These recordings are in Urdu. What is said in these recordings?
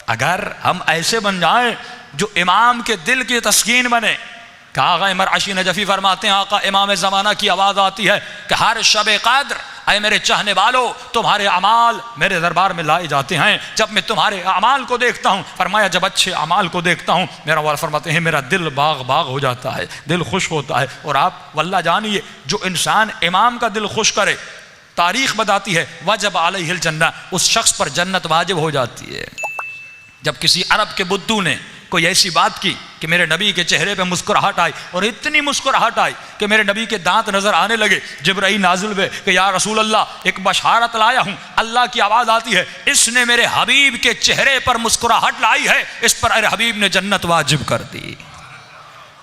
اگر ہم ایسے بن جائیں جو امام کے دل کی تسکین بنے کہ آقا مرعشی نجفی فرماتے ہیں آقا امام زمانہ کی آواز آتی ہے کہ ہر شب قدر اے میرے چاہنے والو تمہارے اعمال میرے دربار میں لائے جاتے ہیں، جب میں تمہارے اعمال کو دیکھتا ہوں، فرمایا جب اچھے اعمال کو دیکھتا ہوں میرا والا فرماتے ہیں میرا دل باغ باغ ہو جاتا ہے، دل خوش ہوتا ہے۔ اور آپ واللہ جانیے جو انسان امام کا دل خوش کرے، تاریخ بتاتی ہے وجب علیہ الجنہ، اس شخص پر جنت واجب ہو جاتی ہے۔ جب کسی عرب کے بدو نے کوئی ایسی بات کی کہ میرے نبی کے چہرے پہ مسکراہٹ آئی، اور اتنی مسکراہٹ آئی کہ میرے نبی کے دانت نظر آنے لگے، جبرائیل نازل ہوئے کہ یا رسول اللہ ایک بشارت لایا ہوں، اللہ کی آواز آتی ہے اس نے میرے حبیب کے چہرے پر مسکراہٹ لائی ہے، اس پر میرے حبیب نے جنت واجب کر دی۔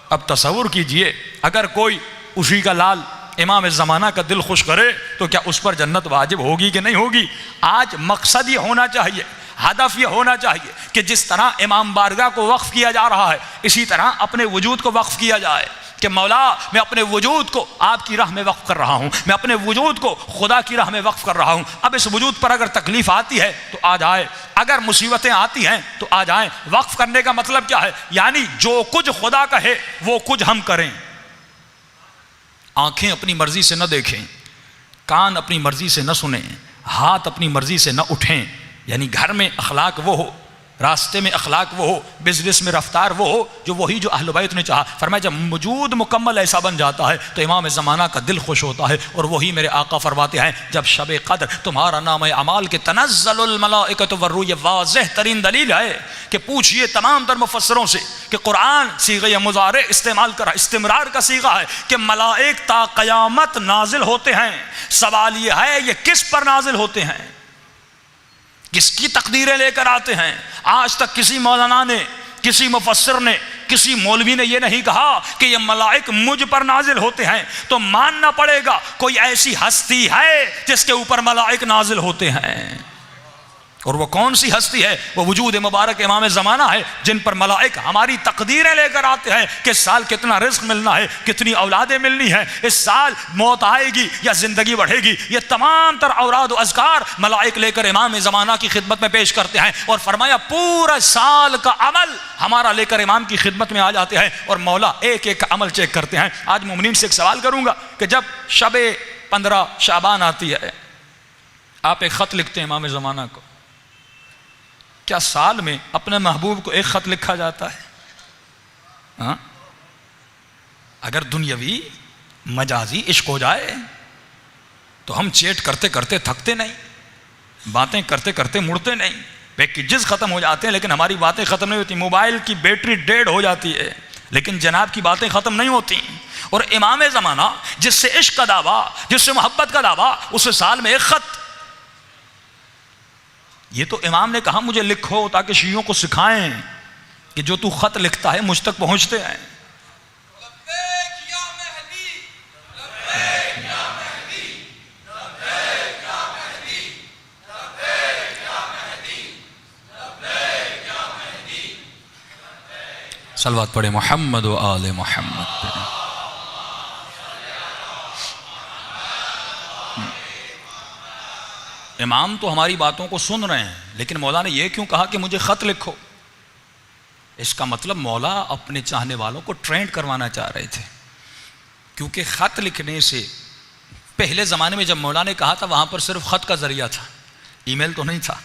اب تصور کیجئے اگر کوئی اسی کا لال امام زمانہ کا دل خوش کرے تو کیا اس پر جنت واجب ہوگی کہ نہیں ہوگی؟ آج مقصد یہ ہونا چاہیے، ہدف یہ ہونا چاہیے کہ جس طرح امام بارگاہ کو وقف کیا جا رہا ہے اسی طرح اپنے وجود کو وقف کیا جائے کہ مولا میں اپنے وجود کو آپ کی راہ میں وقف کر رہا ہوں، میں اپنے وجود کو خدا کی راہ میں وقف کر رہا ہوں۔ اب اس وجود پر اگر تکلیف آتی ہے تو آ جائے، اگر مصیبتیں آتی ہیں تو آ جائیں۔ وقف کرنے کا مطلب کیا ہے؟ یعنی جو کچھ خدا کہے وہ کچھ ہم کریں۔ آنکھیں اپنی مرضی سے نہ دیکھیں، کان اپنی مرضی سے نہ سنیں، ہاتھ اپنی مرضی سے نہ اٹھیں۔ یعنی گھر میں اخلاق وہ ہو، راستے میں اخلاق وہ ہو، بزنس میں رفتار وہ ہو جو وہی جو اہل بیت نے چاہا۔ فرمایا جب وجود مکمل ایسا بن جاتا ہے تو امام زمانہ کا دل خوش ہوتا ہے، اور وہی میرے آقا فرماتے ہیں جب شب قدر تمہارا نام اعمال کے تنزل الملائکۃ والروح، یہ واضح ترین دلیل ہے کہ پوچھئے تمام تر مفسروں سے کہ قرآن صیغہ مضارع استعمال کرا، استمرار کا صیغہ ہے کہ ملائک تا قیامت نازل ہوتے ہیں۔ سوال یہ ہے یہ کس پر نازل ہوتے ہیں، کس کی تقدیریں لے کر آتے ہیں؟ آج تک کسی مولانا نے، کسی مفسر نے، کسی مولوی نے یہ نہیں کہا کہ یہ ملائک مجھ پر نازل ہوتے ہیں، تو ماننا پڑے گا کوئی ایسی ہستی ہے جس کے اوپر ملائک نازل ہوتے ہیں۔ اور وہ کون سی ہستی ہے؟ وہ وجود مبارک امام زمانہ ہے جن پر ملائک ہماری تقدیریں لے کر آتے ہیں کہ اس سال کتنا رزق ملنا ہے، کتنی اولادیں ملنی ہیں، اس سال موت آئے گی یا زندگی بڑھے گی۔ یہ تمام تر اوراد و اذکار ملائک لے کر امام زمانہ کی خدمت میں پیش کرتے ہیں، اور فرمایا پورا سال کا عمل ہمارا لے کر امام کی خدمت میں آ جاتے ہیں، اور مولا ایک ایک عمل چیک کرتے ہیں۔ آج مومنین سے ایک سوال کروں گا کہ جب شب 15 شعبان آتی ہے، آپ ایک خط لکھتے ہیں امام زمانہ کو، کیا سال میں اپنے محبوب کو ایک خط لکھا جاتا ہے؟ ہاں؟ اگر دنیاوی مجازی عشق ہو جائے تو ہم چیٹ کرتے کرتے تھکتے نہیں، باتیں کرتے کرتے مڑتے نہیں، پیکیجز ختم ہو جاتے ہیں لیکن ہماری باتیں ختم نہیں ہوتی، موبائل کی بیٹری ڈیڈ ہو جاتی ہے لیکن جناب کی باتیں ختم نہیں ہوتی۔ اور امام زمانہ جس سے عشق کا دعویٰ، جس سے محبت کا دعویٰ، اسے سال میں ایک خط۔ یہ تو امام نے کہا مجھے لکھو تاکہ شیعوں کو سکھائیں کہ جو تو خط لکھتا ہے مجھ تک پہنچتے ہیں۔ صلوات پڑھے محمد و آل محمد پہ۔ امام تو ہماری باتوں کو سن رہے ہیں لیکن مولا نے یہ کیوں کہا کہ مجھے خط لکھو؟ اس کا مطلب مولا اپنے چاہنے والوں کو ٹرینڈ کروانا چاہ رہے تھے، کیونکہ خط لکھنے سے پہلے زمانے میں جب مولا نے کہا تھا وہاں پر صرف خط کا ذریعہ تھا، ای میل تو نہیں تھا،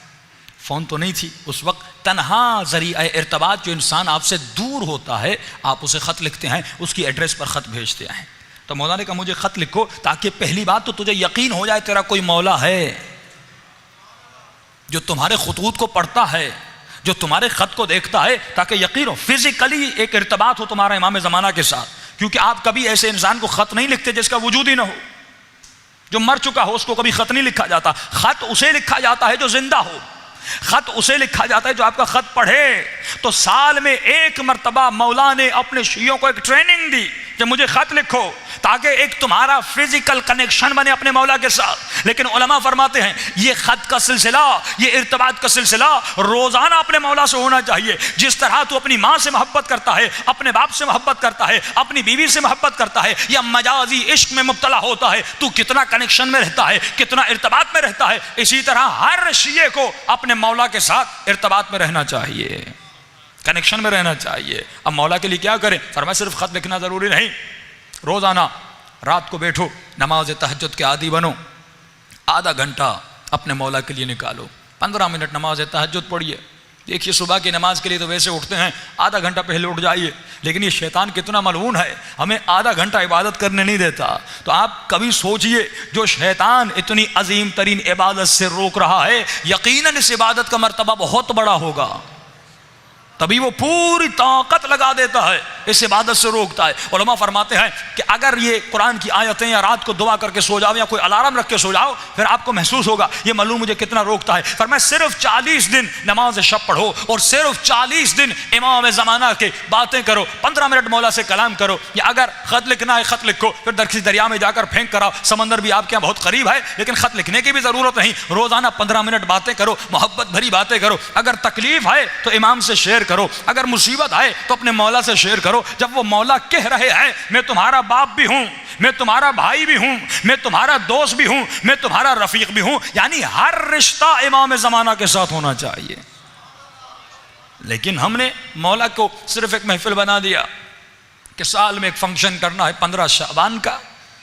فون تو نہیں تھی، اس وقت تنہا ذریعہ ارتباط جو انسان آپ سے دور ہوتا ہے آپ اسے خط لکھتے ہیں، اس کی ایڈریس پر خط بھیجتے ہیں۔ تو مولا نے کہا مجھے خط لکھو تاکہ پہلی بات تو تجھے یقین ہو جائے تیرا کوئی مولا ہے جو تمہارے خطوط کو پڑھتا ہے، جو تمہارے خط کو دیکھتا ہے، تاکہ یقین ہو فزیکلی ایک ارتباط ہو تمہارا امام زمانہ کے ساتھ۔ کیونکہ آپ کبھی ایسے انسان کو خط نہیں لکھتے جس کا وجود ہی نہ ہو، جو مر چکا ہو اس کو کبھی خط نہیں لکھا جاتا۔ خط اسے لکھا جاتا ہے جو زندہ ہو، خط اسے لکھا جاتا ہے جو آپ کا خط پڑھے۔ تو سال میں ایک مرتبہ مولا نے اپنے شیعوں کو ایک ٹریننگ دی کہ مجھے خط لکھو تاکہ ایک تمہارا فزیکل کنیکشن بنے اپنے مولا کے ساتھ. لیکن علماء فرماتے ہیں یہ خط کا سلسلہ، یہ ارتباط کا سلسلہ روزانہ اپنے مولا سے ہونا چاہیے. جس طرح تو اپنی ماں سے محبت کرتا ہے، اپنے باپ سے محبت کرتا ہے، اپنی بیوی سے محبت کرتا ہے یا مجازی عشق میں مبتلا ہوتا ہے، تو کتنا کنیکشن میں رہتا ہے، کتنا ارتباط میں رہتا ہے. اسی طرح ہر شیعہ کو اپنے مولا کے ساتھ ارتباط میں رہنا چاہیے، کنیکشن میں رہنا چاہیے. اب مولا کے لیے کیا کریں؟ فرمایا صرف خط لکھنا ضروری نہیں، روزانہ رات کو بیٹھو، نماز تہجد کے عادی بنو، آدھا گھنٹہ اپنے مولا کے لیے نکالو، 15 منٹ نماز تہجد پڑھیے. دیکھیے صبح کی نماز کے لیے تو ویسے اٹھتے ہیں آدھا گھنٹہ پہلے اٹھ جائیے، لیکن یہ شیطان کتنا ملعون ہے، ہمیں آدھا گھنٹہ عبادت کرنے نہیں دیتا. تو آپ کبھی سوچئے جو شیطان اتنی عظیم ترین عبادت سے روک رہا ہے، یقیناً اس عبادت کا مرتبہ بہت بڑا ہوگا، تبھی وہ پوری طاقت لگا دیتا ہے، اس عبادت سے روکتا ہے. علماء فرماتے ہیں کہ اگر یہ قرآن کی آیتیں یا رات کو دعا کر کے سو جاؤ یا کوئی الارم رکھ کے سو جاؤ، پھر آپ کو محسوس ہوگا یہ معلوم مجھے کتنا روکتا ہے. فرمایا صرف 40 دن نماز شب پڑھو اور صرف 40 دن امام زمانہ کے باتیں کرو، 15 منٹ مولا سے کلام کرو. یا اگر خط لکھنا ہے خط لکھو، پھر کسی دریا میں جا کر پھینک کراؤ، سمندر بھی آپ کے یہاں بہت قریب ہے لیکن خط لکھنے کی بھی ضرورت نہیں. روزانہ 15 منٹ باتیں کرو، محبت بھری باتیں کرو. اگر تکلیف ہے تو امام سے شیئر کرو، اگر مصیبت آئے تو اپنے مولا سے شیئر کرو. جب وہ مولا کہہ رہے ہیں میں تمہارا باپ بھی ہوں، میں تمہارا بھائی بھی ہوں، میں تمہارا دوست بھی ہوں، میں تمہارا رفیق بھی ہوں، یعنی ہر رشتہ امام زمانہ کے ساتھ ہونا چاہیے. لیکن ہم نے مولا کو صرف ایک محفل بنا دیا کہ سال میں ایک فنکشن کرنا ہے 15 شعبان کا،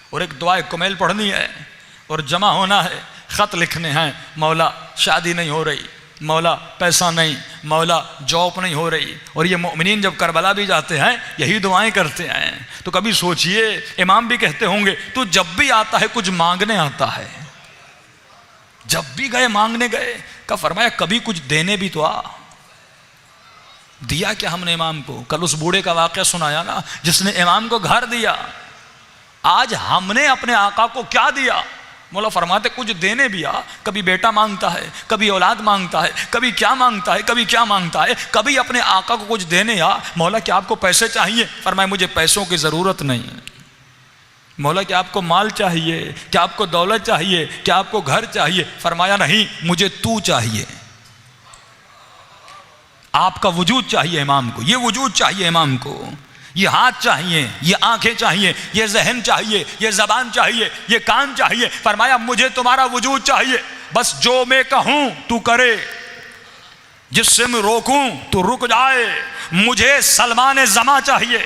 اور ایک دعائے کمیل پڑھنی ہے اور جمع ہونا ہے، خط لکھنے ہیں. مولا شادی نہیں ہو رہی، مولا پیسہ نہیں، مولا جاب نہیں ہو رہی. اور یہ مومنین جب کربلا بھی جاتے ہیں یہی دعائیں کرتے ہیں. تو کبھی سوچئے امام بھی کہتے ہوں گے تو جب بھی آتا ہے کچھ مانگنے آتا ہے، جب بھی گئے مانگنے گئے. کا فرمایا کبھی کچھ دینے بھی تو آ. دیا کیا ہم نے امام کو؟ کل اس بوڑھے کا واقعہ سنایا نا جس نے امام کو گھر دیا. آج ہم نے اپنے آقا کو کیا دیا؟ مولا فرماتے کچھ دینے بھی آ. کبھی بیٹا مانگتا ہے، کبھی اولاد مانگتا ہے، کبھی کیا مانگتا ہے، کبھی کیا مانگتا ہے، کبھی اپنے آقا کو کچھ دینے آ. مولا کیا آپ کو پیسے چاہیے؟ فرمایا مجھے پیسوں کی ضرورت نہیں. مولا کیا آپ کو مال چاہیے؟ کیا آپ کو دولت چاہیے؟ کیا آپ کو گھر چاہیے؟ فرمایا نہیں، مجھے تو چاہیے. آپ کا وجود چاہیے امام کو، یہ وجود چاہیے امام کو، یہ ہاتھ چاہیے، یہ آنکھیں چاہیے، یہ ذہن چاہیے، یہ زبان چاہیے، یہ کان چاہیے. فرمایا مجھے تمہارا وجود چاہیے، بس جو میں کہوں تو کرے، جس سے میں روکوں تو رک جائے. مجھے سلمان زماں چاہیے،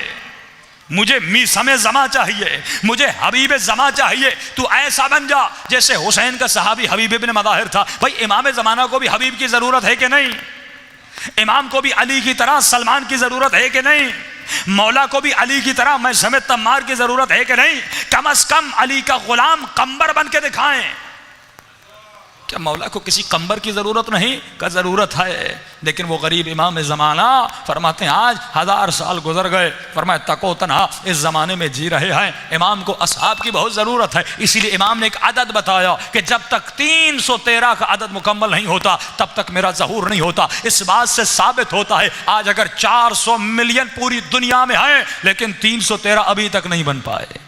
مجھے میثم زماں چاہیے، مجھے حبیب زماں چاہیے. تو ایسا بن جا جیسے حسین کا صحابی حبیب ابن مظاہر تھا. بھائی امام زمانہ کو بھی حبیب کی ضرورت ہے کہ نہیں؟ امام کو بھی علی کی طرح سلمان کی ضرورت ہے کہ نہیں؟ مولا کو بھی علی کی طرح میں سمیت تمار کی ضرورت ہے کہ نہیں؟ کم از کم علی کا غلام قمبر بن کے دکھائیں. کیا مولا کو کسی قمبر کی ضرورت نہیں؟ کا ضرورت ہے. لیکن وہ غریب امام زمانہ فرماتے ہیں آج 1000 سال گزر گئے، فرمایا تکو تنہا اس زمانے میں جی رہے ہیں. امام کو اصحاب کی بہت ضرورت ہے. اسی لیے امام نے ایک عدد بتایا کہ جب تک 313 کا عدد مکمل نہیں ہوتا تب تک میرا ظہور نہیں ہوتا. اس بات سے ثابت ہوتا ہے آج اگر 400 ملین پوری دنیا میں ہیں لیکن 313 ابھی تک نہیں بن پائے.